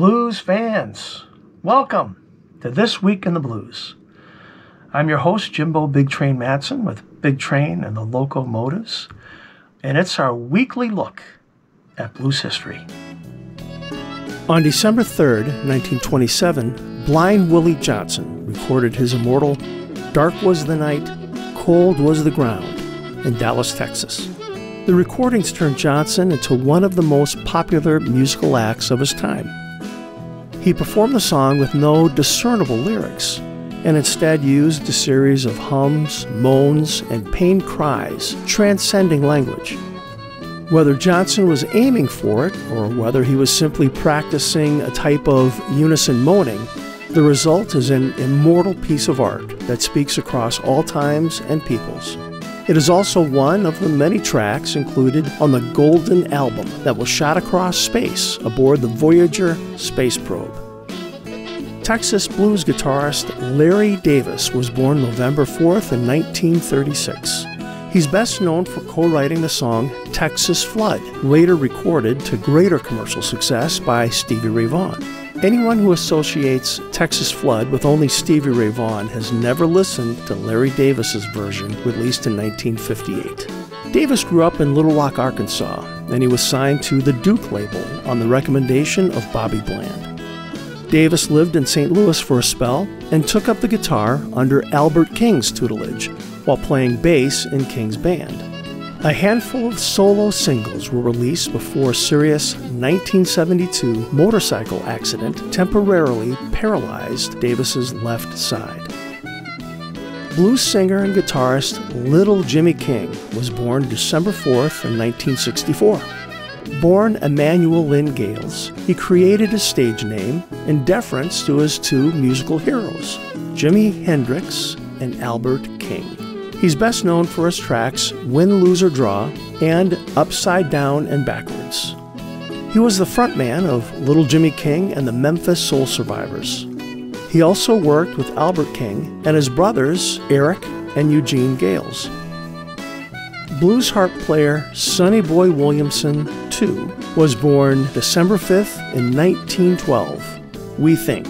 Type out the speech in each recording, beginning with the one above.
Blues fans, welcome to This Week in the Blues. I'm your host, Jimbo Big Train Matson with Big Train and the Locomotives, and it's our weekly look at blues history. On December 3rd, 1927, Blind Willie Johnson recorded his immortal Dark Was the Night, Cold Was the Ground in Dallas, Texas. The recordings turned Johnson into one of the most popular musical acts of his time. He performed the song with no discernible lyrics, and instead used a series of hums, moans, and pained cries, transcending language. Whether Johnson was aiming for it, or whether he was simply practicing a type of unison moaning, the result is an immortal piece of art that speaks across all times and peoples. It is also one of the many tracks included on the Golden Album that was shot across space aboard the Voyager space probe. Texas blues guitarist Larry Davis was born November 4th in 1936. He's best known for co-writing the song Texas Flood, later recorded to greater commercial success by Stevie Ray Vaughan. Anyone who associates Texas Flood with only Stevie Ray Vaughan has never listened to Larry Davis's version, released in 1958. Davis grew up in Little Rock, Arkansas, and he was signed to the Duke label on the recommendation of Bobby Bland. Davis lived in St. Louis for a spell and took up the guitar under Albert King's tutelage while playing bass in King's band. A handful of solo singles were released before a serious 1972 motorcycle accident temporarily paralyzed Davis's left side. Blues singer and guitarist Little Jimmy King was born December 4th in 1964. Born Emmanuel Lynn Gales, he created his stage name in deference to his two musical heroes, Jimi Hendrix and Albert King. He's best known for his tracks Win, Lose, or Draw and Upside Down and Backwards. He was the frontman of Little Jimmy King and the Memphis Soul Survivors. He also worked with Albert King and his brothers Eric and Eugene Gales. Blues harp player Sonny Boy Williamson, too, was born December 5th in 1912, we think.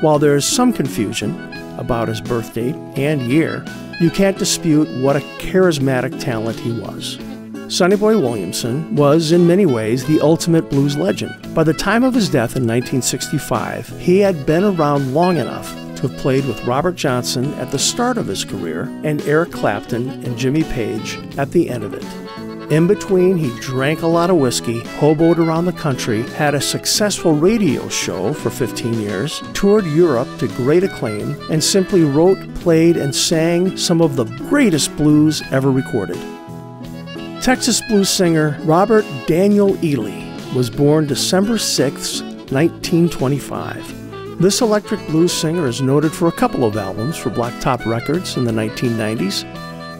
While there is some confusion about his birth date and year, you can't dispute what a charismatic talent he was. Sonny Boy Williamson was, in many ways, the ultimate blues legend. By the time of his death in 1965, he had been around long enough to have played with Robert Johnson at the start of his career and Eric Clapton and Jimmy Page at the end of it. In between, he drank a lot of whiskey, hoboed around the country, had a successful radio show for 15 years, toured Europe to great acclaim, and simply wrote, played, and sang some of the greatest blues ever recorded. Texas blues singer Robert Daniel Ely was born December 6, 1925. This electric blues singer is noted for a couple of albums for Blacktop Records in the 1990s,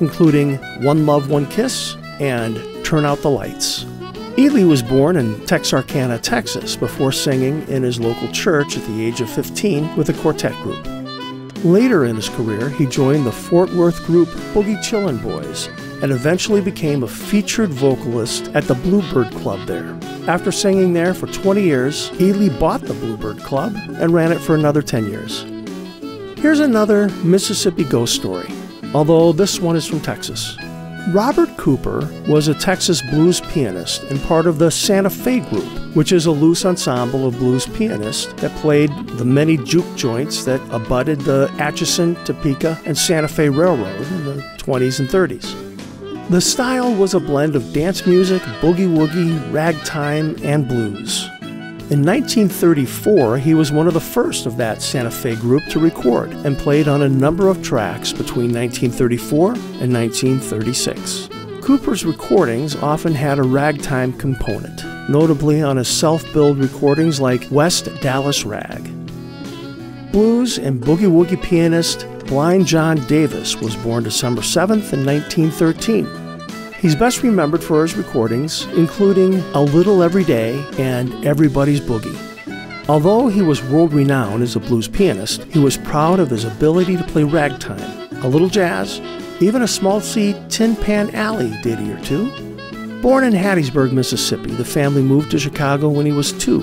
including One Love, One Kiss and Turn Out the Lights. Ely was born in Texarkana, Texas, before singing in his local church at the age of 15 with a quartet group. Later in his career, he joined the Fort Worth group Boogie Chillin' Boys and eventually became a featured vocalist at the Bluebird Club there. After singing there for 20 years, Ely bought the Bluebird Club and ran it for another 10 years. Here's another Mississippi ghost story, although this one is from Texas. Robert Cooper was a Texas blues pianist and part of the Santa Fe Group, which is a loose ensemble of blues pianists that played the many juke joints that abutted the Atchison, Topeka, and Santa Fe Railroad in the 20s and 30s. The style was a blend of dance music, boogie-woogie, ragtime, and blues. In 1934, he was one of the first of that Santa Fe group to record and played on a number of tracks between 1934 and 1936. Cooper's recordings often had a ragtime component, notably on his self-billed recordings like West Dallas Rag. Blues and boogie-woogie pianist Blind John Davis was born December 7th in 1913. He's best remembered for his recordings, including A Little Every Day and Everybody's Boogie. Although he was world-renowned as a blues pianist, he was proud of his ability to play ragtime, a little jazz, even a small C Tin Pan Alley ditty or two. Born in Hattiesburg, Mississippi, the family moved to Chicago when he was 2.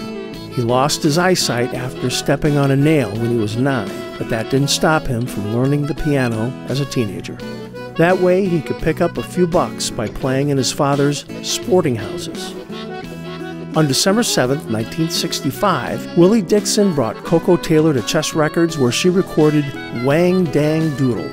He lost his eyesight after stepping on a nail when he was 9, but that didn't stop him from learning the piano as a teenager. That way, he could pick up a few bucks by playing in his father's sporting houses. On December 7, 1965, Willie Dixon brought KoKo Taylor to Chess Records, where she recorded Wang Dang Doodle.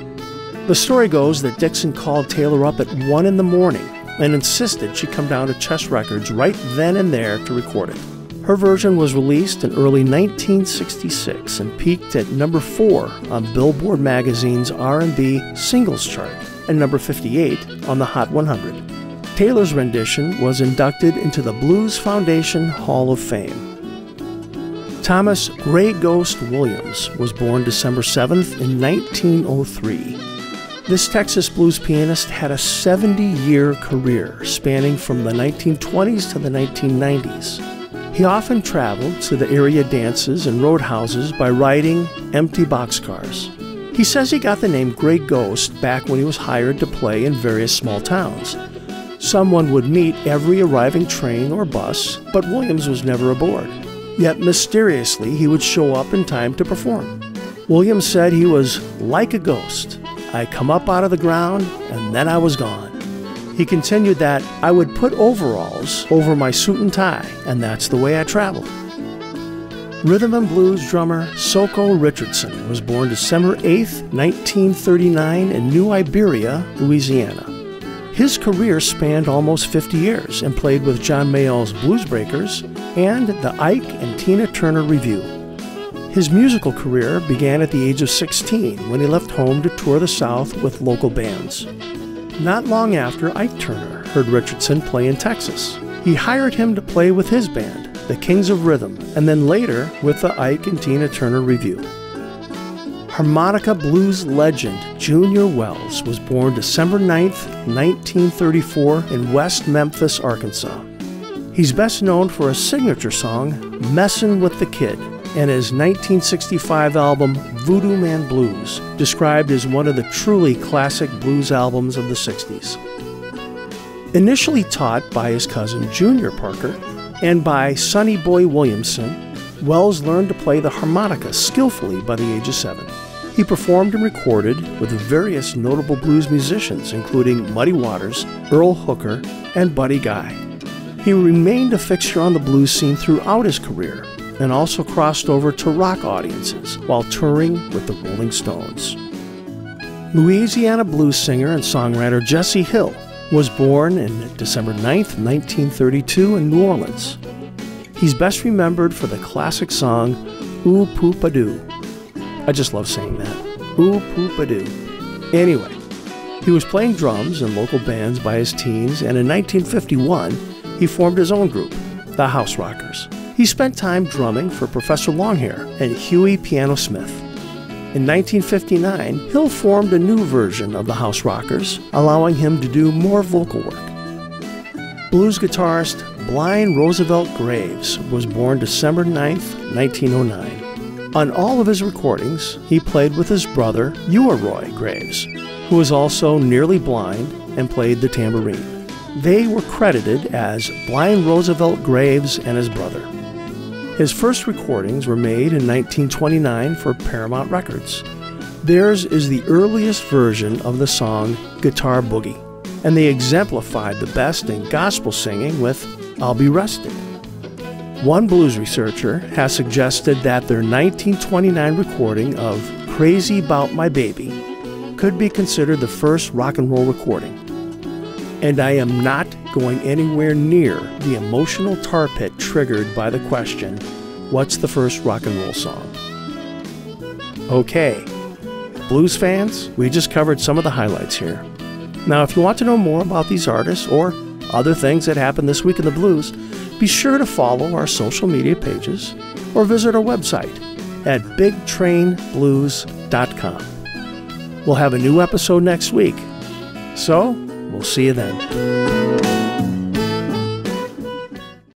The story goes that Dixon called Taylor up at 1 in the morning and insisted she come down to Chess Records right then and there to record it. Her version was released in early 1966 and peaked at number 4 on Billboard magazine's R&B singles chart and number 58 on the Hot 100. Taylor's rendition was inducted into the Blues Foundation Hall of Fame. Thomas Gray Ghost Williams was born December 7th in 1903. This Texas blues pianist had a 70-year career spanning from the 1920s to the 1990s. He often traveled to the area dances and roadhouses by riding empty boxcars. He says he got the name Gray Ghost back when he was hired to play in various small towns. Someone would meet every arriving train or bus, but Williams was never aboard. Yet mysteriously, he would show up in time to perform. Williams said he was like a ghost. I come up out of the ground, and then I was gone. He continued that I would put overalls over my suit and tie, and that's the way I traveled. Rhythm and blues drummer KoKo Richardson was born December 8, 1939 in New Iberia, Louisiana. His career spanned almost 50 years and played with John Mayall's Blues Breakers and the Ike and Tina Turner Revue. His musical career began at the age of 16 when he left home to tour the South with local bands. Not long after, Ike Turner heard Richardson play in Texas. He hired him to play with his band, the Kings of Rhythm, and then later with the Ike and Tina Turner Revue. Harmonica blues legend Junior Wells was born December 9, 1934 in West Memphis, Arkansas. He's best known for a signature song, Messin' with the Kid, and his 1965 album Voodoo Man Blues, described as one of the truly classic blues albums of the 60s. Initially taught by his cousin Junior Parker and by Sonny Boy Williamson, Wells learned to play the harmonica skillfully by the age of 7. He performed and recorded with various notable blues musicians, including Muddy Waters, Earl Hooker, and Buddy Guy. He remained a fixture on the blues scene throughout his career, and also crossed over to rock audiences while touring with the Rolling Stones. Louisiana blues singer and songwriter Jesse Hill was born on December 9, 1932 in New Orleans. He's best remembered for the classic song, Ooh Poopa-Doo. I just love saying that. Ooh Poopa-Doo. Anyway, he was playing drums in local bands by his teens, and in 1951, he formed his own group, the House Rockers. He spent time drumming for Professor Longhair and Huey Piano Smith. In 1959, Hill formed a new version of the House Rockers, allowing him to do more vocal work. Blues guitarist Blind Roosevelt Graves was born December 9, 1909. On all of his recordings, he played with his brother, Roy Graves, who was also nearly blind and played the tambourine. They were credited as Blind Roosevelt Graves and his brother. His first recordings were made in 1929 for Paramount Records. Theirs is the earliest version of the song Guitar Boogie, and they exemplified the best in gospel singing with I'll Be Rested. One blues researcher has suggested that their 1929 recording of Crazy 'Bout My Baby could be considered the first rock and roll recording. And I am not going anywhere near the emotional tar pit triggered by the question, what's the first rock and roll song? Okay, blues fans, we just covered some of the highlights here. Now, if you want to know more about these artists or other things that happened this week in the blues, be sure to follow our social media pages or visit our website at bigtrainblues.com. We'll have a new episode next week, so we'll see you then.